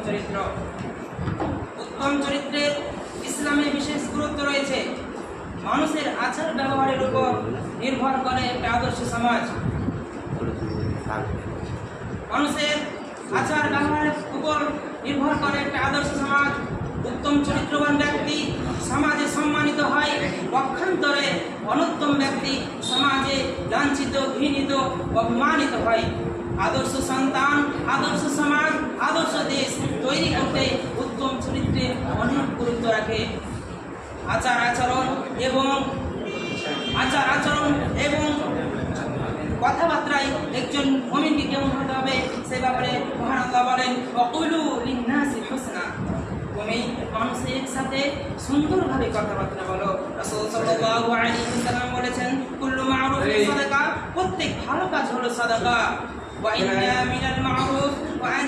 চরিত্র। উত্তম চরিত্রের ইসলামে বিশেষ গুরুত্ব রয়েছে। মানুষের আচার ব্যবহারের উপর নির্ভর করে একটা আদর্শ সমাজ। মানুষের আচার ব্যবহারের উপর নির্ভর করে একটা আদর্শ সমাজ। উত্তম চরিত্রবান ব্যক্তি সমাজে সম্মানিত হয়, পক্ষান্তরে অনুত্তম ব্যক্তি সমাজে লাঞ্ছিত, ঘৃণিত, অপমানিত হয়। আদর্শ সন্তান, আদর্শ সমাজ, আদর্শ দেশ তৈরি করতে উত্তম চরিত্রে অনেক গুরুত্ব রাখে। আচার আচরণ এবং কথাবার্তায় একজন মুমিনকে কেমন হতে হবে সে ব্যাপারে মহান আল্লাহ বলেন, ওয়াকুলু লিন্নাসি হুসনা। তুমি মানুষের সাথে সুন্দরভাবে কথাবার্তা বলো। রাসূল সাল্লাল্লাহু আলাইহি ওয়াসাল্লাম বলেছেন, কুল্লু মা'রুফিন সাদাকা, প্রত্যেক ভালো কাজ হলো সাদাকা। ওয়া ইন্না মিনাল মা'রুফ ওয়া আন